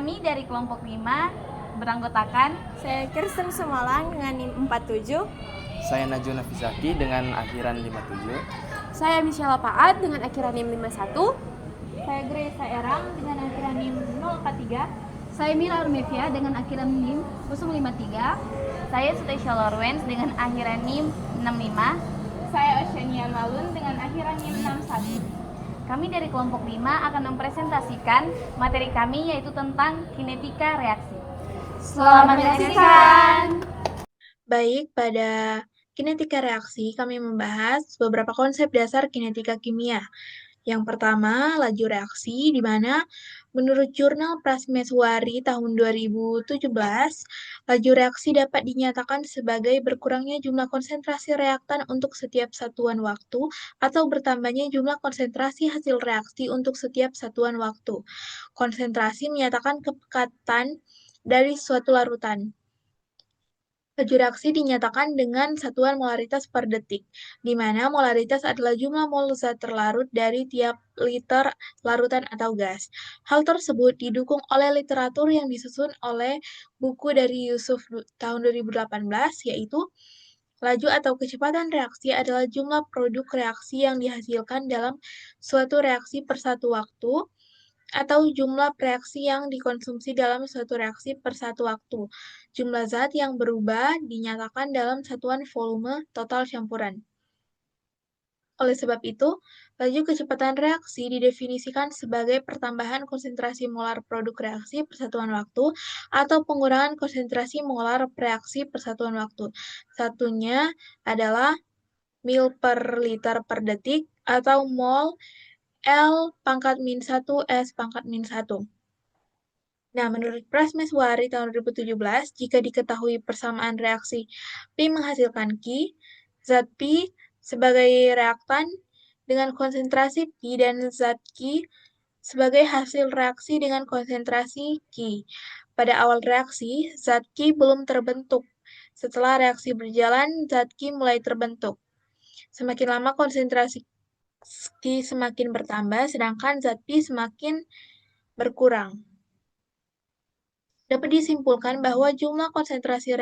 Kami dari kelompok 5 beranggotakan Saya Kirsten Semalang dengan NIM 47. Saya Najwa Nafizaki dengan akhiran 57. Saya Michelle Paat dengan akhiran NIM 51. Saya Grace Erang dengan akhiran NIM 043. Saya Mira Armevia dengan akhiran NIM 053. Saya Sutesha Lawrence dengan akhiran NIM 65. Saya Oceania Malun dengan akhiran NIM 61. Kami dari kelompok 5 akan mempresentasikan materi kami yaitu tentang kinetika reaksi. Selamat menyaksikan. Baik, pada kinetika reaksi kami membahas beberapa konsep dasar kinetika kimia. Yang pertama, laju reaksi, di mana menurut jurnal Prasmeswari tahun 2017, laju reaksi dapat dinyatakan sebagai berkurangnya jumlah konsentrasi reaktan untuk setiap satuan waktu atau bertambahnya jumlah konsentrasi hasil reaksi untuk setiap satuan waktu. Konsentrasi menyatakan kepekatan dari suatu larutan. Laju reaksi dinyatakan dengan satuan molaritas per detik, di mana molaritas adalah jumlah mol zat terlarut dari tiap liter larutan atau gas. Hal tersebut didukung oleh literatur yang disusun oleh buku dari Yusuf tahun 2018, yaitu laju atau kecepatan reaksi adalah jumlah produk reaksi yang dihasilkan dalam suatu reaksi per satu waktu, atau jumlah reaksi yang dikonsumsi dalam suatu reaksi per satu waktu. Jumlah zat yang berubah dinyatakan dalam satuan volume total campuran. Oleh sebab itu, laju kecepatan reaksi didefinisikan sebagai pertambahan konsentrasi molar produk reaksi per satuan waktu atau pengurangan konsentrasi molar reaksi per satuan waktu. Satunya adalah mil per liter per detik atau mol L pangkat min 1 S pangkat min 1. Nah, menurut Prasmeswari tahun 2017, jika diketahui persamaan reaksi P menghasilkan Q, zat P sebagai reaktan dengan konsentrasi P dan zat Q sebagai hasil reaksi dengan konsentrasi Q. Pada awal reaksi, zat Q belum terbentuk. Setelah reaksi berjalan, zat Q mulai terbentuk. Semakin lama konsentrasi Q semakin bertambah, sedangkan zat P semakin berkurang. Dapat disimpulkan bahwa jumlah konsentrasi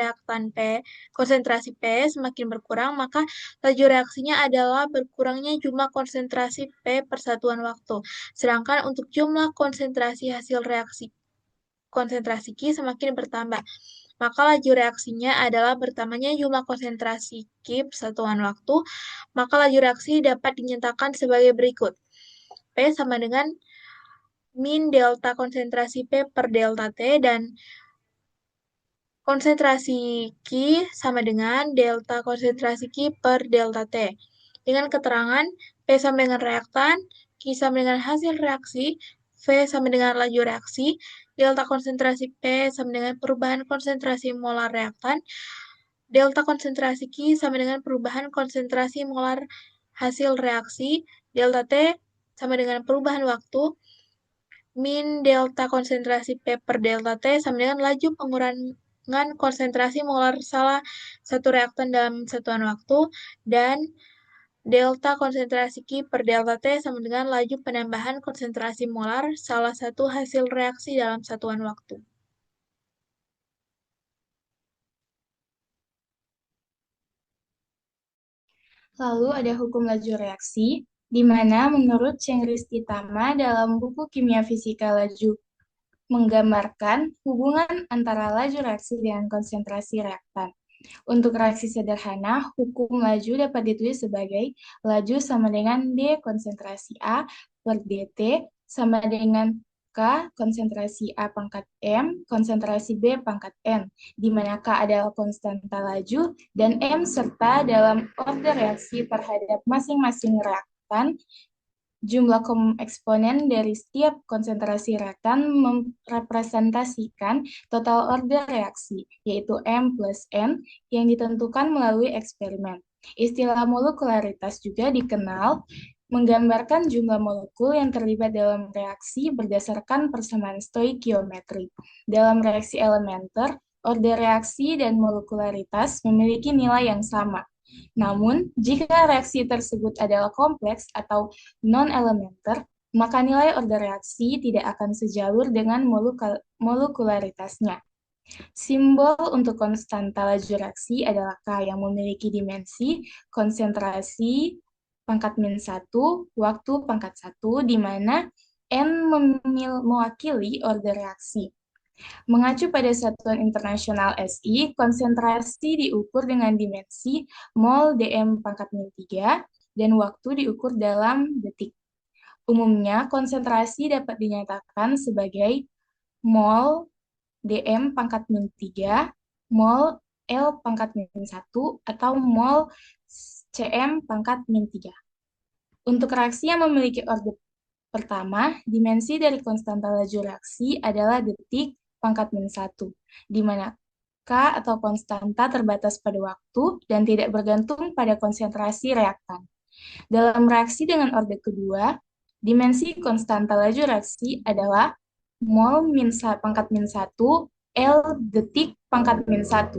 P semakin berkurang, maka laju reaksinya adalah berkurangnya jumlah konsentrasi P per satuan waktu. Sedangkan untuk jumlah konsentrasi hasil reaksi konsentrasi Q semakin bertambah, maka laju reaksinya adalah bertambahnya jumlah konsentrasi Q per satuan waktu, maka laju reaksi dapat dinyatakan sebagai berikut. P sama dengan min delta konsentrasi P per delta T, dan konsentrasi Q sama dengan delta konsentrasi Q per delta T. Dengan keterangan P sama dengan reaktan, Q sama dengan hasil reaksi, V sama dengan laju reaksi, delta konsentrasi P sama dengan perubahan konsentrasi molar reaktan, delta konsentrasi Q sama dengan perubahan konsentrasi molar hasil reaksi, delta T sama dengan perubahan waktu, min delta konsentrasi P per delta T sama dengan laju pengurangan konsentrasi molar salah satu reaktan dalam satuan waktu, dan delta konsentrasi Q per delta T sama dengan laju penambahan konsentrasi molar salah satu hasil reaksi dalam satuan waktu. Lalu ada hukum laju reaksi, di mana menurut Cheng Ristitama dalam buku Kimia Fisika Laju menggambarkan hubungan antara laju reaksi dengan konsentrasi reaktan. Untuk reaksi sederhana, hukum laju dapat ditulis sebagai laju sama dengan D konsentrasi A per DT sama dengan K konsentrasi A pangkat M, konsentrasi B pangkat N, di mana K adalah konstanta laju dan M serta dalam order reaksi terhadap masing-masing reaktan. Jumlah eksponen dari setiap konsentrasi reaktan merepresentasikan total order reaksi, yaitu M plus N, yang ditentukan melalui eksperimen. Istilah molekularitas juga dikenal menggambarkan jumlah molekul yang terlibat dalam reaksi berdasarkan persamaan stoikiometri. Dalam reaksi elementer, order reaksi dan molekularitas memiliki nilai yang sama. Namun, jika reaksi tersebut adalah kompleks atau non-elementer, maka nilai order reaksi tidak akan sejalur dengan molekularitasnya. Simbol untuk konstanta laju reaksi adalah K yang memiliki dimensi konsentrasi pangkat min 1, waktu pangkat 1, di mana N mewakili order reaksi. Mengacu pada satuan internasional SI, konsentrasi diukur dengan dimensi mol dm pangkat min 3 dan waktu diukur dalam detik. Umumnya, konsentrasi dapat dinyatakan sebagai mol dm pangkat min 3, mol L pangkat min 1, atau mol cm pangkat min 3. Untuk reaksi yang memiliki order pertama, dimensi dari konstanta laju reaksi adalah detik pangkat min 1, di mana K atau konstanta terbatas pada waktu dan tidak bergantung pada konsentrasi reaktan. Dalam reaksi dengan order kedua, dimensi konstanta laju reaksi adalah mol pangkat min 1, L detik pangkat min 1.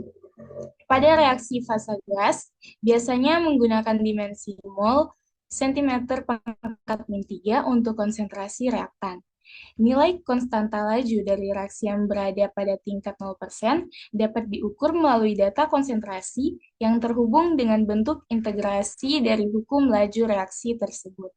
Pada reaksi fasa gas, biasanya menggunakan dimensi mol cm pangkat min 3 untuk konsentrasi reaktan. Nilai konstanta laju dari reaksi yang berada pada tingkat 0% dapat diukur melalui data konsentrasi yang terhubung dengan bentuk integrasi dari hukum laju reaksi tersebut.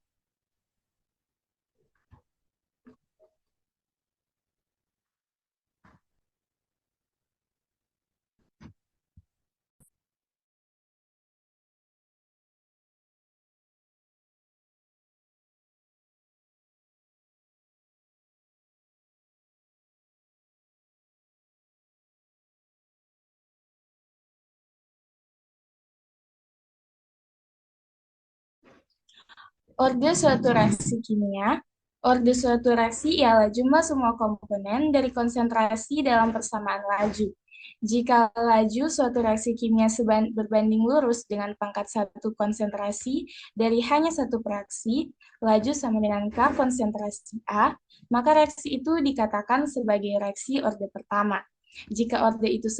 Orde suatu reaksi kimia. Orde suatu reaksi ialah jumlah semua komponen dari konsentrasi dalam persamaan laju. Jika laju suatu reaksi kimia berbanding lurus dengan pangkat satu konsentrasi dari hanya satu fraksi, laju sama dengan K konsentrasi A, maka reaksi itu dikatakan sebagai reaksi orde pertama. Jika orde itu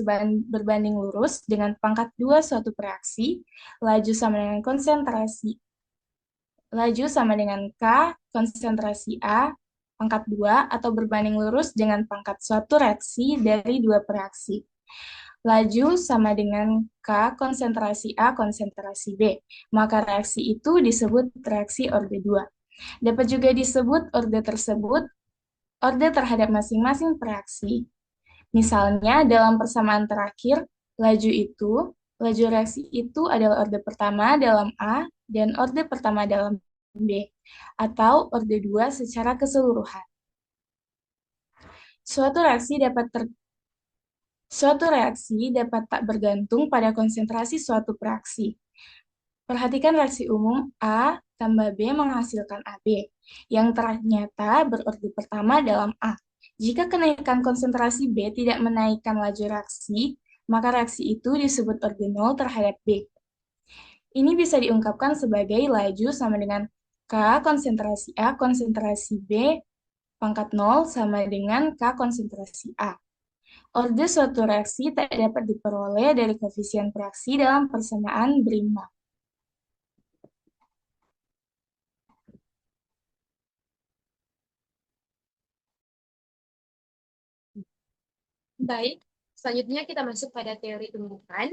berbanding lurus dengan pangkat 2 suatu reaksi, laju sama dengan K konsentrasi A pangkat 2 atau berbanding lurus dengan pangkat suatu reaksi dari dua reaksi. Laju sama dengan K konsentrasi A konsentrasi B, maka reaksi itu disebut reaksi orde 2. Dapat juga disebut orde tersebut orde terhadap masing-masing reaksi. Misalnya dalam persamaan terakhir, laju reaksi itu adalah orde pertama dalam A dan orde pertama dalam B, atau orde 2 secara keseluruhan. Suatu reaksi dapat tak bergantung pada konsentrasi suatu reaksi. Perhatikan reaksi umum A tambah B menghasilkan AB, yang ternyata berorde pertama dalam A. Jika kenaikan konsentrasi B tidak menaikkan laju reaksi, maka reaksi itu disebut orde 0 terhadap B. Ini bisa diungkapkan sebagai laju sama dengan K konsentrasi A konsentrasi B pangkat 0 sama dengan K konsentrasi A. Orde suatu reaksi tak dapat diperoleh dari koefisien reaksi dalam persamaan berimbang. Baik, selanjutnya kita masuk pada teori tumbukan.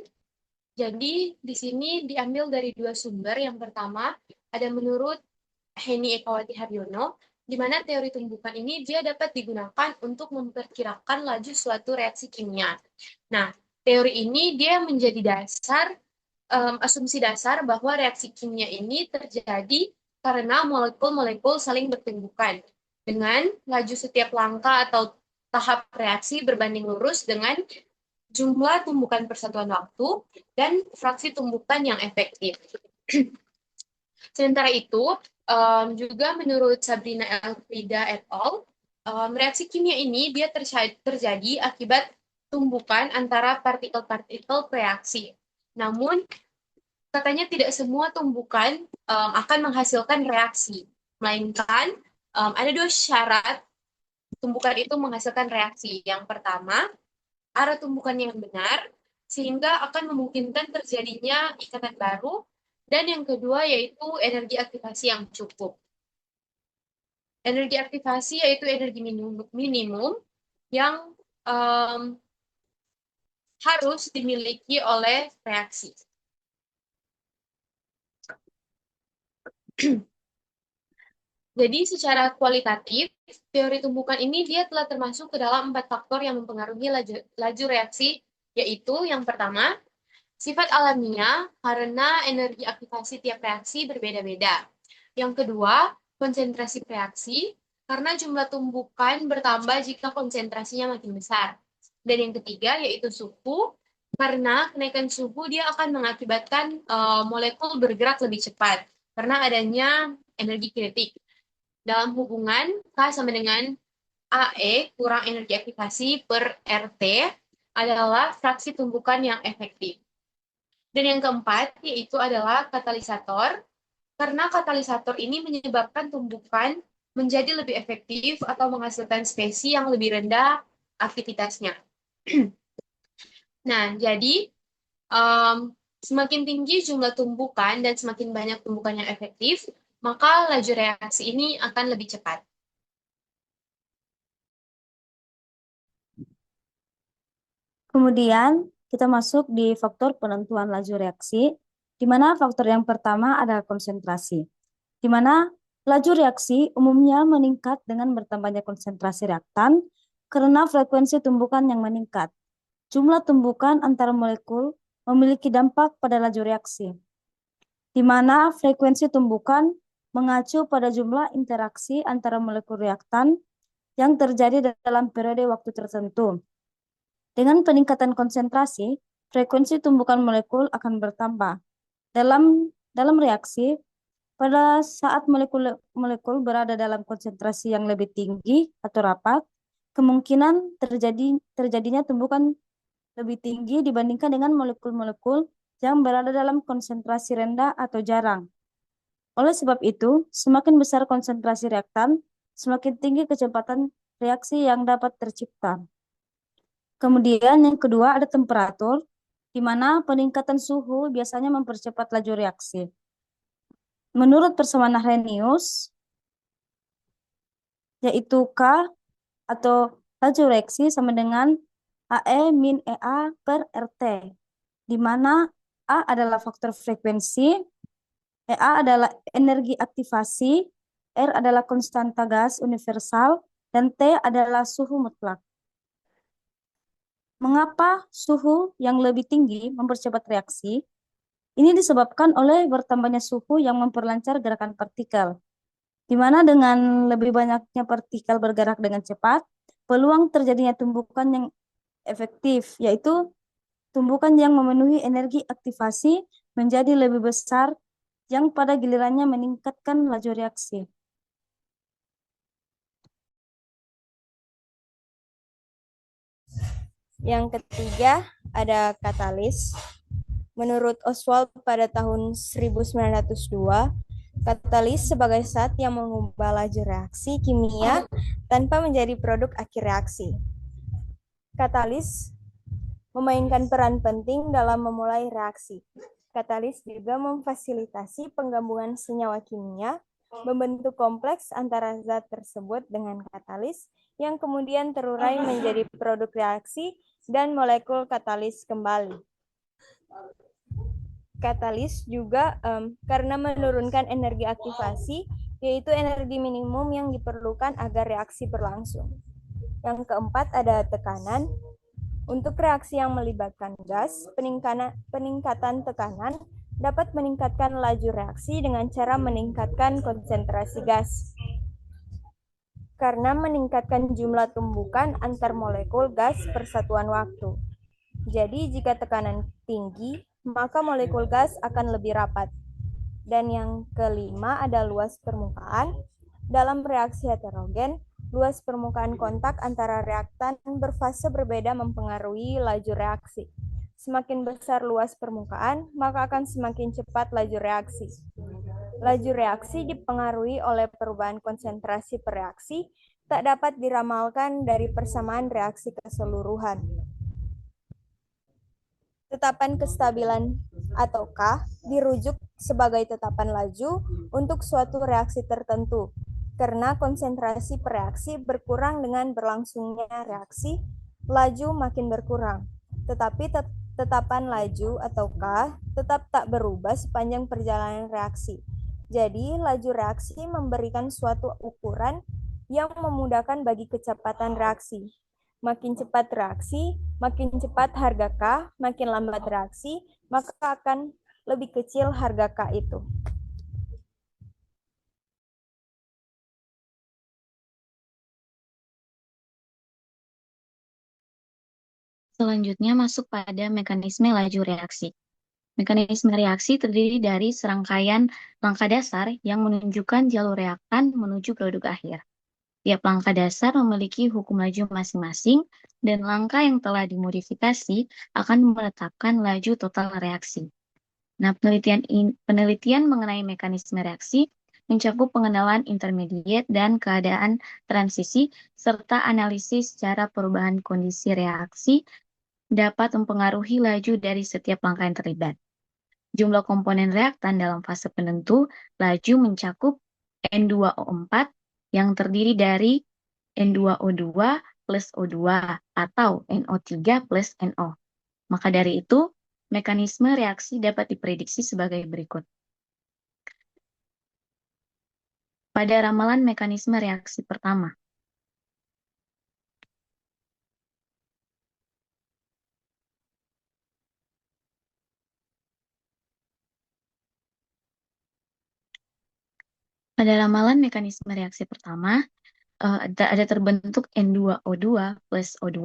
Jadi, di sini diambil dari dua sumber. Yang pertama, ada menurut Heni Ekawati Haryono, di mana teori tumbukan ini dia dapat digunakan untuk memperkirakan laju suatu reaksi kimia. Nah, teori ini dia menjadi dasar, asumsi dasar bahwa reaksi kimia ini terjadi karena molekul-molekul saling bertumbukan dengan laju setiap langkah atau tahap reaksi berbanding lurus dengan jumlah tumbukan persatuan waktu dan fraksi tumbukan yang efektif. Sementara itu, juga menurut Sabrina Elfrida et al., reaksi kimia ini dia terjadi akibat tumbukan antara partikel-partikel reaksi. Namun, katanya tidak semua tumbukan akan menghasilkan reaksi, melainkan ada dua syarat tumbukan itu menghasilkan reaksi. Yang pertama, arah tumbukan yang benar, sehingga akan memungkinkan terjadinya ikatan baru. Dan yang kedua yaitu energi aktivasi yang cukup. Energi aktivasi yaitu energi minimum yang harus dimiliki oleh reaksi. Jadi secara kualitatif, teori tumbukan ini dia telah termasuk ke dalam 4 faktor yang mempengaruhi laju reaksi, yaitu yang pertama, sifat alamiah karena energi aktivasi tiap reaksi berbeda-beda. Yang kedua, konsentrasi reaksi karena jumlah tumbukan bertambah jika konsentrasinya makin besar. Dan yang ketiga yaitu suhu, karena kenaikan suhu dia akan mengakibatkan molekul bergerak lebih cepat karena adanya energi kinetik. Dalam hubungan K sama dengan AE kurang energi aktivasi per RT adalah fraksi tumbukan yang efektif. Dan yang keempat yaitu adalah katalisator, karena katalisator ini menyebabkan tumbukan menjadi lebih efektif atau menghasilkan spesies yang lebih rendah aktivitasnya. Nah, jadi semakin tinggi jumlah tumbukan dan semakin banyak tumbukan yang efektif, maka laju reaksi ini akan lebih cepat. Kemudian kita masuk di faktor penentuan laju reaksi, di mana faktor yang pertama adalah konsentrasi, di mana laju reaksi umumnya meningkat dengan bertambahnya konsentrasi reaktan karena frekuensi tumbukan yang meningkat. Jumlah tumbukan antara molekul memiliki dampak pada laju reaksi, di mana frekuensi tumbukan mengacu pada jumlah interaksi antara molekul reaktan yang terjadi dalam periode waktu tertentu. Dengan peningkatan konsentrasi, frekuensi tumbukan molekul akan bertambah. Dalam reaksi, pada saat molekul berada dalam konsentrasi yang lebih tinggi atau rapat, kemungkinan terjadinya tumbukan lebih tinggi dibandingkan dengan molekul-molekul yang berada dalam konsentrasi rendah atau jarang. Oleh sebab itu, semakin besar konsentrasi reaktan, semakin tinggi kecepatan reaksi yang dapat tercipta. Kemudian yang kedua ada temperatur, di mana peningkatan suhu biasanya mempercepat laju reaksi. Menurut persamaan Arrhenius, yaitu K atau laju reaksi sama dengan AE min EA per RT, di mana A adalah faktor frekuensi, EA adalah energi aktivasi, R adalah konstanta gas universal, dan T adalah suhu mutlak. Mengapa suhu yang lebih tinggi mempercepat reaksi? Ini disebabkan oleh bertambahnya suhu yang memperlancar gerakan partikel, di mana dengan lebih banyaknya partikel bergerak dengan cepat, peluang terjadinya tumbukan yang efektif, yaitu tumbukan yang memenuhi energi aktivasi menjadi lebih besar, yang pada gilirannya meningkatkan laju reaksi. Yang ketiga ada katalis. Menurut Oswald pada tahun 1902, katalis sebagai zat yang mengubah laju reaksi kimia tanpa menjadi produk akhir reaksi. Katalis memainkan peran penting dalam memulai reaksi. Katalis juga memfasilitasi penggabungan senyawa kimia, membentuk kompleks antara zat tersebut dengan katalis yang kemudian terurai menjadi produk reaksi dan molekul katalis kembali. Katalis juga karena menurunkan energi aktivasi, yaitu energi minimum yang diperlukan agar reaksi berlangsung. Yang keempat ada tekanan. Untuk reaksi yang melibatkan gas, peningkatan tekanan dapat meningkatkan laju reaksi dengan cara meningkatkan konsentrasi gas. Karena meningkatkan jumlah tumbukan antar molekul gas per satuan waktu. Jadi jika tekanan tinggi, maka molekul gas akan lebih rapat. Dan yang kelima ada luas permukaan. Dalam reaksi heterogen, luas permukaan kontak antara reaktan berfase berbeda mempengaruhi laju reaksi. Semakin besar luas permukaan, maka akan semakin cepat laju reaksi. Laju reaksi dipengaruhi oleh perubahan konsentrasi per reaksi, tak dapat diramalkan dari persamaan reaksi keseluruhan. Tetapan kestabilan atau K dirujuk sebagai tetapan laju untuk suatu reaksi tertentu. Karena konsentrasi per reaksi berkurang dengan berlangsungnya reaksi, laju makin berkurang. Tetapi tetapan laju atau K tetap tak berubah sepanjang perjalanan reaksi. Jadi, laju reaksi memberikan suatu ukuran yang memudahkan bagi kecepatan reaksi. Makin cepat reaksi, makin cepat harga K, makin lambat reaksi, maka akan lebih kecil harga K itu. Selanjutnya masuk pada mekanisme laju reaksi. Mekanisme reaksi terdiri dari serangkaian langkah dasar yang menunjukkan jalur reaktan menuju produk akhir. Tiap langkah dasar memiliki hukum laju masing-masing, dan langkah yang telah dimodifikasi akan menetapkan laju total reaksi. Nah, penelitian mengenai mekanisme reaksi mencakup pengenalan intermediate dan keadaan transisi, serta analisis cara perubahan kondisi reaksi dapat mempengaruhi laju dari setiap langkah yang terlibat. Jumlah komponen reaktan dalam fase penentu laju mencakup N2O4 yang terdiri dari N2O2 plus O2 atau NO3 plus NO. Maka dari itu, mekanisme reaksi dapat diprediksi sebagai berikut. Pada ramalan mekanisme reaksi pertama, pada ramalan mekanisme reaksi pertama, ada terbentuk N2O2 plus O2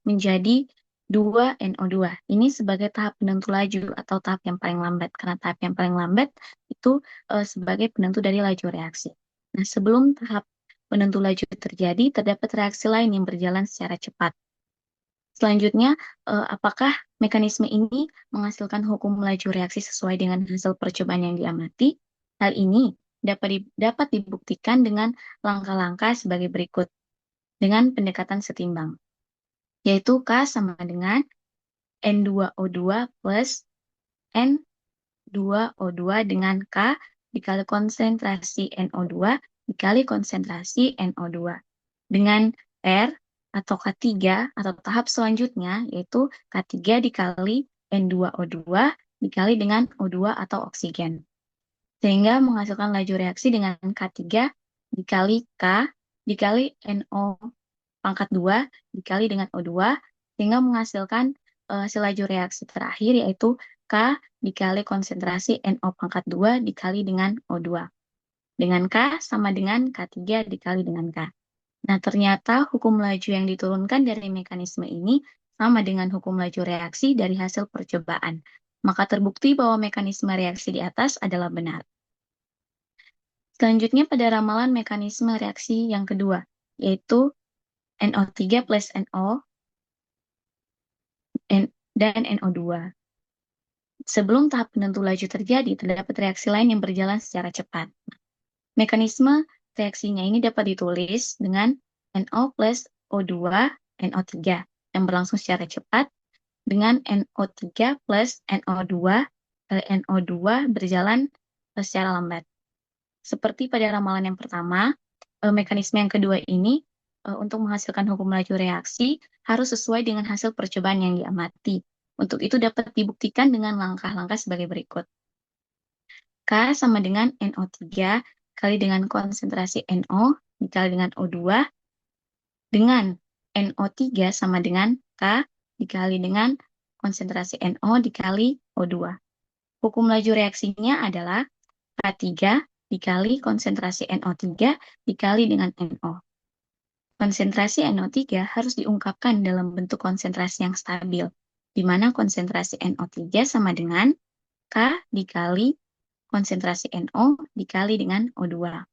menjadi 2NO2. Ini sebagai tahap penentu laju atau tahap yang paling lambat, karena tahap yang paling lambat itu sebagai penentu dari laju reaksi. Nah, sebelum tahap penentu laju terjadi, terdapat reaksi lain yang berjalan secara cepat. Selanjutnya, apakah mekanisme ini menghasilkan hukum laju reaksi sesuai dengan hasil percobaan yang diamati? Hal ini dapat dibuktikan dengan langkah-langkah sebagai berikut, dengan pendekatan setimbang, yaitu K sama dengan N2O2 plus N2O2 dengan K dikali konsentrasi NO2 dikali konsentrasi NO2. Dengan R atau K3 atau tahap selanjutnya, yaitu K3 dikali N2O2 dikali dengan O2 atau oksigen. Sehingga menghasilkan laju reaksi dengan K3 dikali K dikali NO pangkat 2 dikali dengan O2, sehingga menghasilkan hasil laju reaksi terakhir, yaitu K dikali konsentrasi NO pangkat 2 dikali dengan O2. Dengan K sama dengan K3 dikali dengan K. Nah, ternyata hukum laju yang diturunkan dari mekanisme ini sama dengan hukum laju reaksi dari hasil percobaan. Maka terbukti bahwa mekanisme reaksi di atas adalah benar. Selanjutnya pada ramalan mekanisme reaksi yang kedua, yaitu NO3 plus NO dan NO2. Sebelum tahap penentu laju terjadi, terdapat reaksi lain yang berjalan secara cepat. Mekanisme reaksinya ini dapat ditulis dengan NO plus O2 NO3 yang berlangsung secara cepat, dengan NO3 plus NO2 berjalan secara lambat. Seperti pada ramalan yang pertama, mekanisme yang kedua ini untuk menghasilkan hukum laju reaksi harus sesuai dengan hasil percobaan yang diamati. Untuk itu dapat dibuktikan dengan langkah-langkah sebagai berikut. K sama dengan NO3 kali dengan konsentrasi NO dikali dengan O2, dengan NO3 sama dengan K dikali dengan konsentrasi NO dikali O2. Hukum laju reaksinya adalah K3 dikali konsentrasi NO3 dikali dengan NO. Konsentrasi NO3 harus diungkapkan dalam bentuk konsentrasi yang stabil, di mana konsentrasi NO3 sama dengan K dikali konsentrasi NO dikali dengan O2.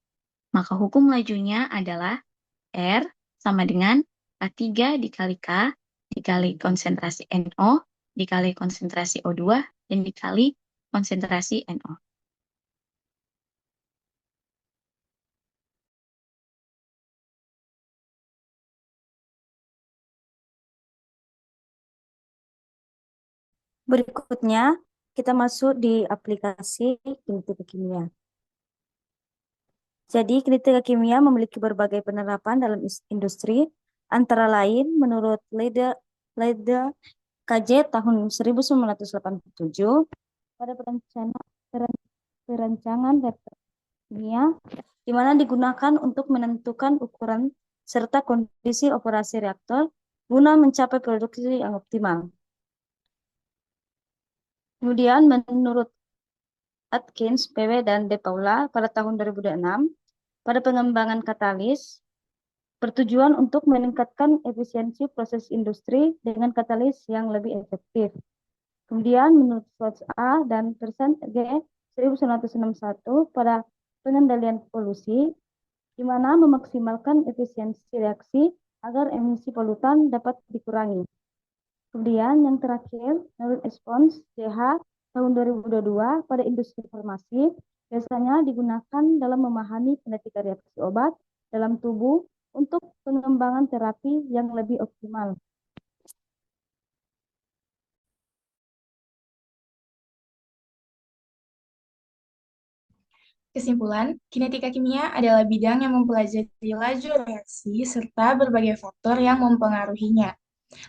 Maka hukum lajunya adalah R sama dengan K3 dikali K dikali konsentrasi NO dikali konsentrasi O2 dan dikali konsentrasi NO. Berikutnya, kita masuk di aplikasi kinetika kimia. Jadi, kinetika kimia memiliki berbagai penerapan dalam industri, antara lain menurut Leide KJ tahun 1987 pada perancangan reaktor kimia, di mana digunakan untuk menentukan ukuran serta kondisi operasi reaktor guna mencapai produksi yang optimal. Kemudian menurut Atkins, PW, dan De Paula pada tahun 2006, pada pengembangan katalis bertujuan untuk meningkatkan efisiensi proses industri dengan katalis yang lebih efektif. Kemudian menurut Schwartz A dan Persen G 1961 pada pengendalian polusi, di mana memaksimalkan efisiensi reaksi agar emisi polutan dapat dikurangi. Kemudian yang terakhir, menurut Espons CH tahun 2022 pada industri farmasi, biasanya digunakan dalam memahami kinetika reaksi obat dalam tubuh untuk pengembangan terapi yang lebih optimal. Kesimpulan, kinetika kimia adalah bidang yang mempelajari laju reaksi serta berbagai faktor yang mempengaruhinya.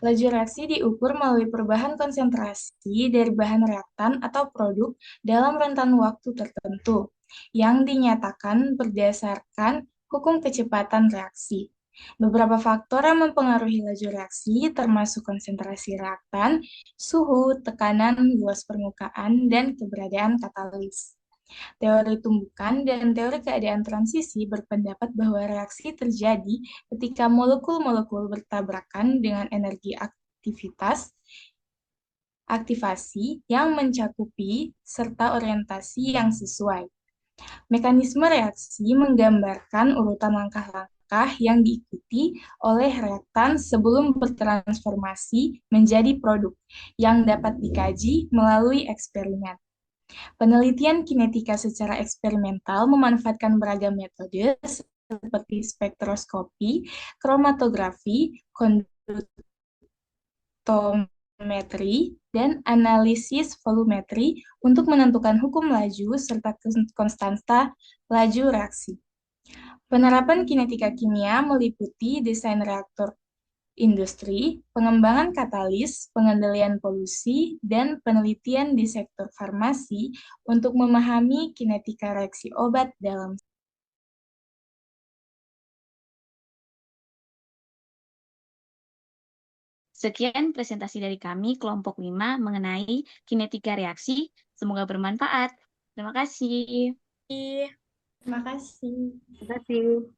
Laju reaksi diukur melalui perubahan konsentrasi dari bahan reaktan atau produk dalam rentan waktu tertentu, yang dinyatakan berdasarkan hukum kecepatan reaksi. Beberapa faktor yang mempengaruhi laju reaksi termasuk konsentrasi reaktan, suhu, tekanan, luas permukaan, dan keberadaan katalis. Teori tumbukan dan teori keadaan transisi berpendapat bahwa reaksi terjadi ketika molekul-molekul bertabrakan dengan energi aktivasi yang mencakupi serta orientasi yang sesuai. Mekanisme reaksi menggambarkan urutan langkah-langkah yang diikuti oleh reaktan sebelum bertransformasi menjadi produk yang dapat dikaji melalui eksperimen. Penelitian kinetika secara eksperimental memanfaatkan beragam metode seperti spektroskopi, kromatografi, konductometri, dan analisis volumetri untuk menentukan hukum laju serta konstanta laju reaksi. Penerapan kinetika kimia meliputi desain reaktor industri, pengembangan katalis, pengendalian polusi, dan penelitian di sektor farmasi untuk memahami kinetika reaksi obat dalam. Sekian presentasi dari kami kelompok 5 mengenai kinetika reaksi. Semoga bermanfaat. Terima kasih. Terima kasih. Terima kasih.